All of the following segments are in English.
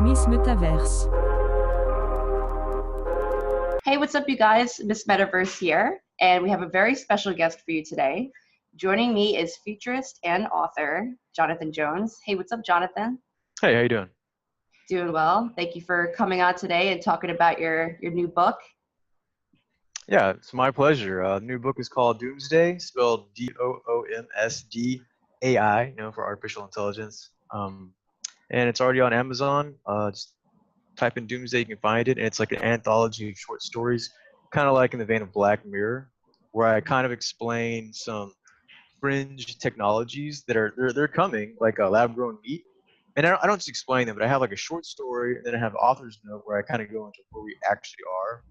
Miss Metaverse. Hey, what's up, you guys? Miss Metaverse here, and we have a very special guest for you today. Joining me is futurist and author Jonathan Jones. Hey, what's up, Jonathan? Hey, how you doing? Doing well. Thank you for coming on today and talking about your new book. Yeah, it's my pleasure. The new book is called Doomsday, spelled Doomsdai, for artificial intelligence. And it's already on Amazon. Just type in Doomsday, you can find it, and it's like an anthology of short stories, kind of like in the vein of Black Mirror, where I kind of explain some fringe technologies that are they're coming, like lab-grown meat. And I don't just explain them, but I have like a short story, and then I have author's note where I kind of go into where we actually are,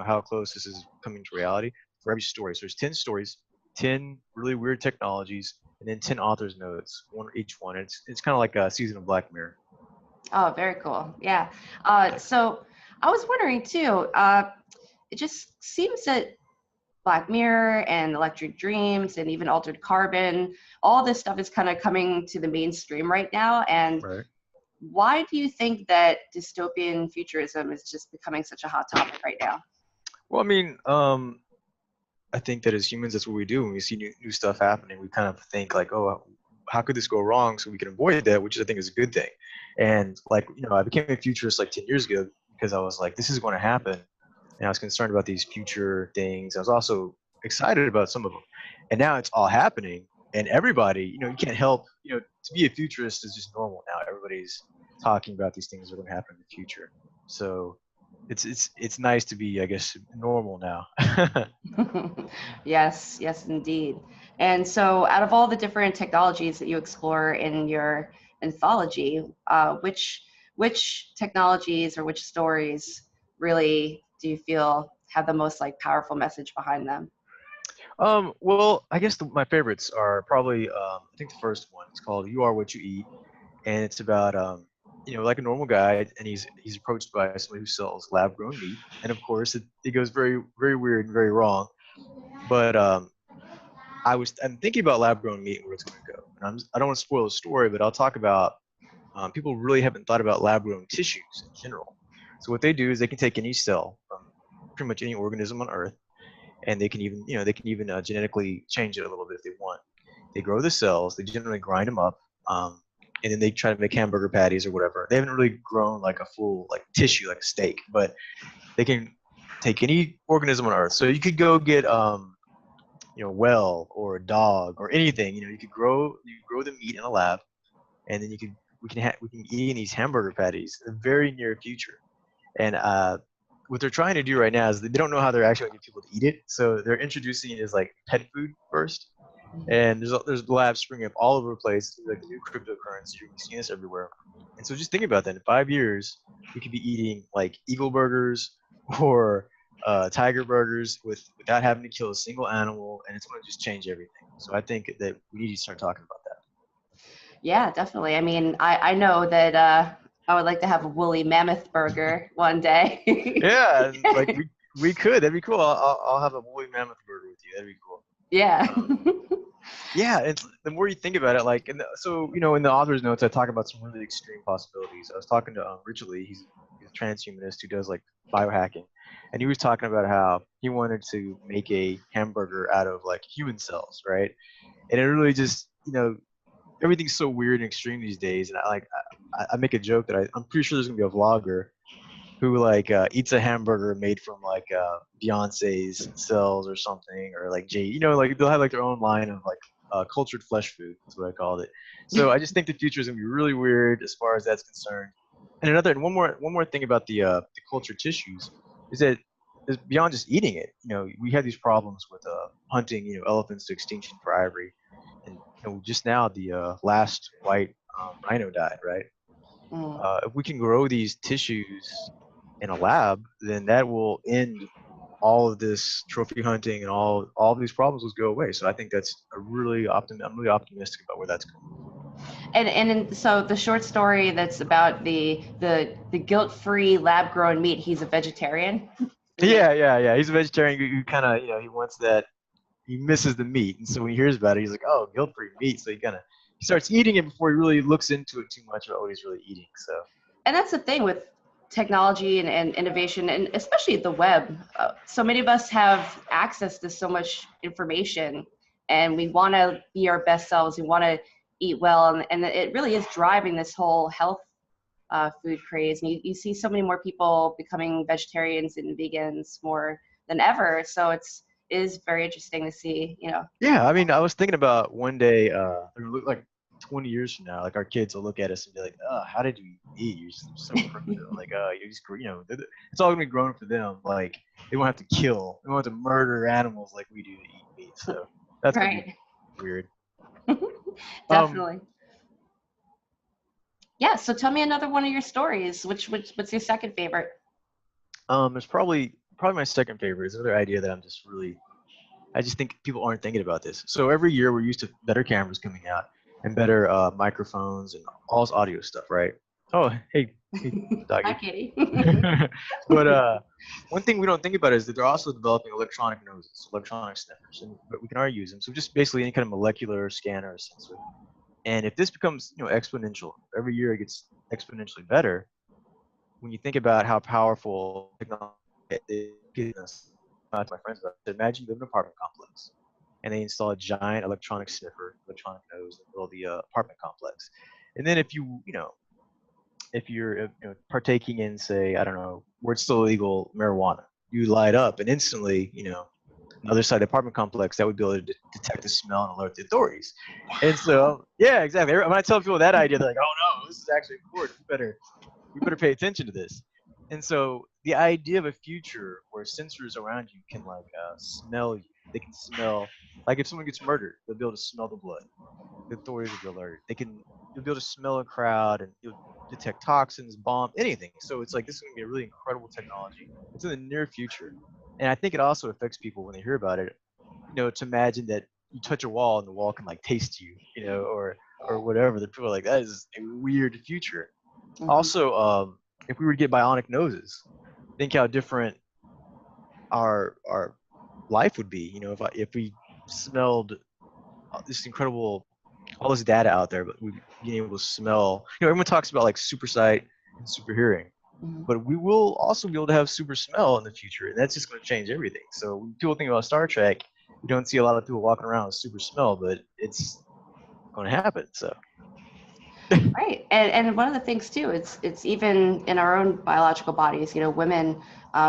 how close this is coming to reality for every story. So there's 10 stories, 10 really weird technologies, and then 10 author's notes, one each one. It's kind of like a season of Black Mirror. Oh, very cool. Yeah. So I was wondering too, it just seems that Black Mirror and Electric Dreams and even Altered Carbon, all this stuff is kind of coming to the mainstream right now. And Right. why do you think that dystopian futurism is just becoming such a hot topic right now? Well, I mean, I think that as humans, that's what we do when we see new stuff happening. We kind of think like, oh, how could this go wrong so we can avoid that, which I think is a good thing. And like, I became a futurist like 10 years ago because I was like, this is going to happen. And I was concerned about these future things. I was also excited about some of them. And now it's all happening. And everybody, you can't help, to be a futurist is just normal now. Everybody's talking about these things that are going to happen in the future. So it's nice to be, I guess, normal now. Yes, indeed. And so out of all the different technologies that you explore in your anthology, which technologies or which stories really do you feel have the most powerful message behind them? Well, I guess my favorites are probably, I think the first one. It's called "You Are What You Eat," and it's about, like a normal guy, and he's approached by somebody who sells lab-grown meat, and of course it goes very very weird and very wrong. But I'm thinking about lab-grown meat and where it's going to go, and I don't want to spoil the story, but I'll talk about people really haven't thought about lab-grown tissues in general. So what they do is they can take any cell from pretty much any organism on Earth, and they can even genetically change it a little bit if they want. They grow the cells, they generally grind them up, and then they try to make hamburger patties or whatever. They haven't really grown like a full tissue like a steak, but they can take any organism on Earth. So you could go get whale or a dog or anything. You could grow the meat in a lab, and then we can eat in these hamburger patties in the very near future. And what they're trying to do right now is they don't know how they're actually going to get people to eat it, so they're introducing it as like pet food first. And there's labs springing up all over the place, like the new cryptocurrency. You're seeing this everywhere. And so just think about that. In 5 years, we could be eating like eagle burgers or tiger burgers without having to kill a single animal, and it's going to just change everything. So I think that we need to start talking about that. Yeah, definitely. I mean, I know that I would like to have a woolly mammoth burger one day. Yeah, like we could. That'd be cool. I'll have a woolly mammoth burger with you. That'd be cool. Yeah. Yeah, it's the more you think about it, so in the author's notes, I talk about some really extreme possibilities. I was talking to Richard Lee. He's a transhumanist who does like biohacking, and he was talking about how he wanted to make a hamburger out of like human cells, right? And it really just everything's so weird and extreme these days. And I make a joke that I'm pretty sure there's gonna be a vlogger who eats a hamburger made from Beyonce's cells or something, or like Jay, they'll have their own line of cultured flesh food. That's what I called it. So I just think the future is gonna be really weird as far as that's concerned. And one more thing about the cultured tissues is that is beyond just eating it. We have these problems with hunting elephants to extinction for ivory, and just now the last white rhino died, right? If we can grow these tissues in a lab, then that will end all of this trophy hunting, and all of these problems will go away. So I think that's I'm really optimistic about where that's going. So the short story that's about the guilt-free lab-grown meat, he's a vegetarian. Yeah. He's a vegetarian who kind of he wants that. He misses the meat, and so when he hears about it, he's like, "Oh, guilt-free meat." So he starts eating it before he really looks into it too much about what he's really eating. So And that's the thing with technology and innovation, and especially the web. So many of us have access to so much information, and we want to be our best selves. We want to eat well, and it really is driving this whole health food craze. And you see so many more people becoming vegetarians and vegans more than ever. So it is very interesting to see, you know. Yeah, I mean, I was thinking about one day, like 20 years from now, like our kids will look at us and be like, how did you eat? You're just so primitive. Like, you're just, it's all gonna be grown for them. Like, they won't have to kill, they won't have to murder animals like we do to eat meat. So that's gonna Right. be weird. Definitely. Yeah. So tell me another one of your stories. What's your second favorite? It's probably my second favorite. Is another idea that I just think people aren't thinking about this. So every year we're used to better cameras coming out and better microphones and all this audio stuff, right? Oh, hey, Hi, doggy. Katie. But one thing we don't think about is that they're also developing electronic noses, electronic sniffers, but we can already use them. So just basically any kind of molecular scanner or sensor. And if this becomes, exponential, every year it gets exponentially better. When you think about how powerful technology is, to my friends about it, imagine you live in an apartment complex and they install a giant electronic sniffer, electronic nose in the middle of the apartment complex. And then if you're partaking in, say, I don't know, where it's still illegal, marijuana, you light up and instantly, on the other side of the apartment complex, that would be able to detect the smell and alert the authorities. And so, yeah, exactly. When I tell people that idea, they're like, oh no, this is actually important. We better pay attention to this. And so the idea of a future where sensors around you can smell you, they can smell, like if someone gets murdered, they'll be able to smell the blood. The authorities will be alerted. You'll be able to smell a crowd and you'll detect toxins, bomb, anything. So it's like this is going to be a really incredible technology. It's in the near future, and I think it also affects people when they hear about it. To imagine that you touch a wall and the wall can taste you, or whatever. The people are like, that is a weird future. Mhm. Also, if we were to get bionic noses, think how different our life would be. If we smelled this incredible, all this data out there, but we being able to smell. Everyone talks about super sight and super hearing, Mhm. but we will also be able to have super smell in the future, and that's just going to change everything. So when people think about Star Trek, you don't see a lot of people walking around with super smell, but it's going to happen. So. Right, and one of the things too, it's even in our own biological bodies. Women,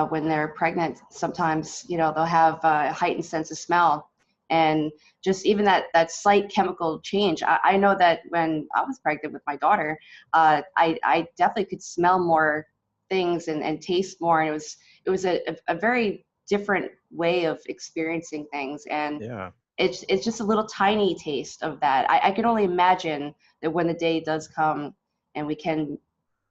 when they're pregnant, sometimes they'll have a heightened sense of smell, and just even that slight chemical change. I know that when I was pregnant with my daughter, I definitely could smell more things and taste more, and it was a very different way of experiencing things, and Yeah. it's just a little tiny taste of that. I can only imagine that when the day does come and we can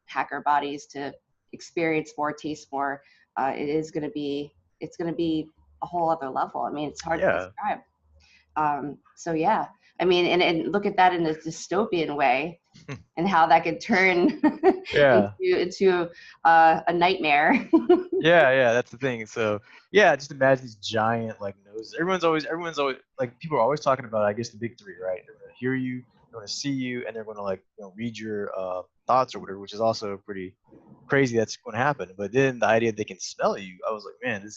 hack our bodies to experience more, taste more, it's going to be a whole other level. I mean, it's hard to Yeah. describe. So yeah, I mean, and look at that in a dystopian way, and how that could turn Yeah. into a nightmare. Yeah, that's the thing. So yeah, just imagine these giant noses. Everyone's always people are always talking about, I guess, the big three, right? They're gonna hear you, they're gonna see you, and they're gonna read your thoughts or whatever, which is also pretty crazy that's gonna happen. But then the idea they can smell you, I was like, man,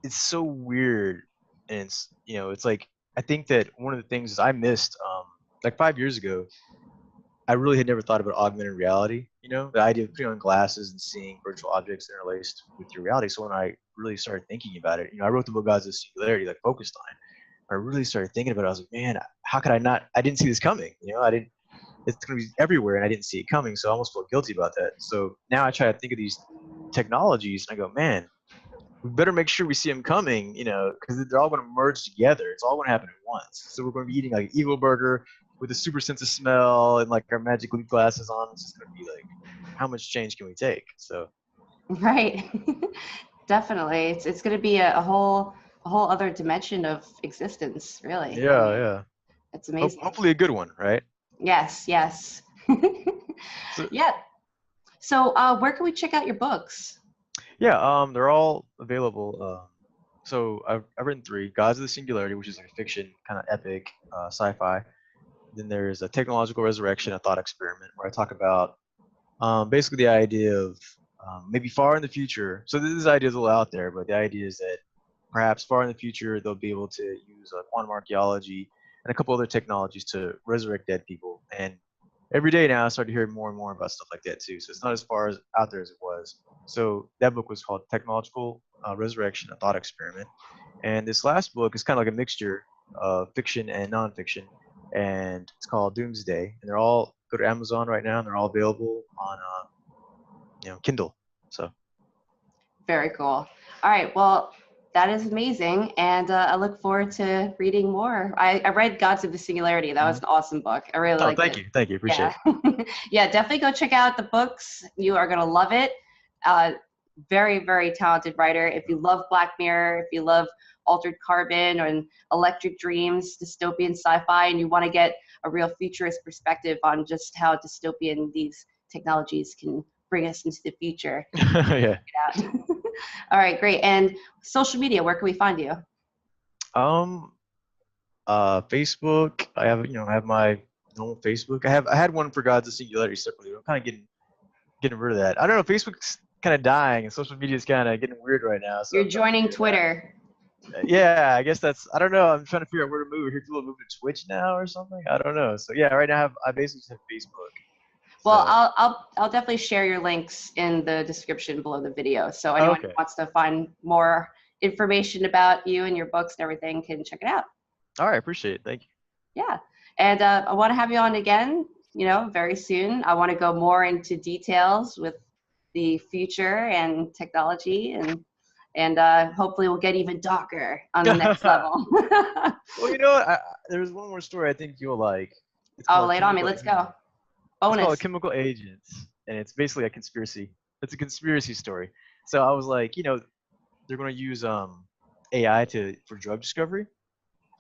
it's so weird. And it's like, I think that one of the things is I missed 5 years ago, I really had never thought about augmented reality, the idea of putting on glasses and seeing virtual objects interlaced with your reality. So when I really started thinking about it, I wrote the book Gods of Singularity, focused on it. I really started thinking about it. I was like, man, how could I not? I didn't see this coming. It's going to be everywhere, and I didn't see it coming. So I almost felt guilty about that. So now I try to think of these technologies, and I go, man, we better make sure we see them coming, because they're all going to merge together. It's all going to happen at once. So we're going to be eating Eagle Burger with a super sense of smell and our magic leaf glasses on. It's just going to be how much change can we take? So. Right. Definitely. It's going to be a whole other dimension of existence, really. I Yeah, mean, yeah. it's amazing. Hopefully a good one, right? Yes. So, Yeah. So, where can we check out your books? yeah, they're all available. So I've written three: Gods of the Singularity, which is a fiction, kind of epic, sci-fi. Then there's a Technological Resurrection, a thought experiment, where I talk about Basically, the idea of maybe far in the future. So this idea is a little out there, but the idea is that perhaps far in the future they'll be able to use quantum archaeology and a couple other technologies to resurrect dead people. And every day now, I start to hear more and more about stuff like that too. So it's not as far as out there as it was. So that book was called Technological Resurrection: A Thought Experiment. And this last book is kind of like a mixture of fiction and nonfiction, and it's called Doomsday. And they're all go to Amazon right now, and they're all available on Kindle. So Very cool. All right. Well, that is amazing. And I look forward to reading more. I read Gods of the Singularity. That was an awesome book. I really liked it. Thank you, appreciate Yeah. Yeah, definitely go check out the books. You are going to love it. Very, very talented writer. If you love Black Mirror, if you love Altered Carbon and Electric Dreams, dystopian sci-fi, and you want to get a real futurist perspective on just how dystopian these technologies can bring us into the future. it. Yeah. All right, great. And social media, where can we find you? Facebook. I have my normal Facebook. I had one for Gods of Singularity separately. I'm kind of getting rid of that. I don't know. Facebook's kind of dying, and social media is kind of getting weird right now. So You're joining Twitter. Yeah, I guess that's. I don't know. I'm trying to figure out where to move. I hear people move to Twitch now or something. I don't know. So yeah, right now I basically just have Facebook. Well, So, I'll definitely share your links in the description below the video. So anyone who okay. wants to find more information about you and your books and everything can check it out. All right, appreciate it. Thank you. Yeah. And I want to have you on again, very soon. I want to go more into details with the future and technology, and hopefully we'll get even darker on the next level. Well, you know what? There's one more story I think you'll like. It's Oh, called lay it on me. Let's go. It's Bonus. called Chemical Agents, and it's basically a conspiracy. It's a conspiracy story. So I was like, they're going to use AI for drug discovery.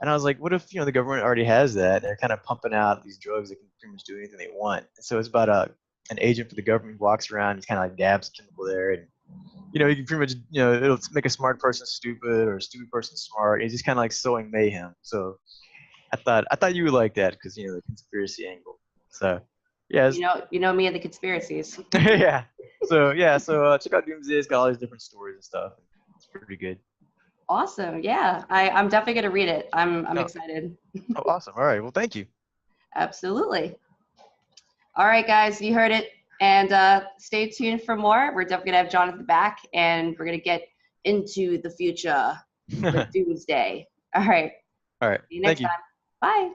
And I was like, what if the government already has that? They're kind of pumping out these drugs that can pretty much do anything they want. And so it's about an agent for the government who walks around and kind of like dabs chemical there, and you can pretty much it'll make a smart person stupid or a stupid person smart. It's just kind of like sowing mayhem. So I thought you would like that because the conspiracy angle. So yeah, You know me and the conspiracies. yeah. So check out Doomsday. It's got all these different stories and stuff. It's pretty good. Awesome. Yeah, I'm definitely gonna read it. I'm excited. Oh, awesome. All right. Well, thank you. Absolutely. All right, guys, you heard it. And stay tuned for more. We're definitely gonna have Jonathan back, and we're gonna get into the future with Doomsday. All right. All right. See you next time. Bye.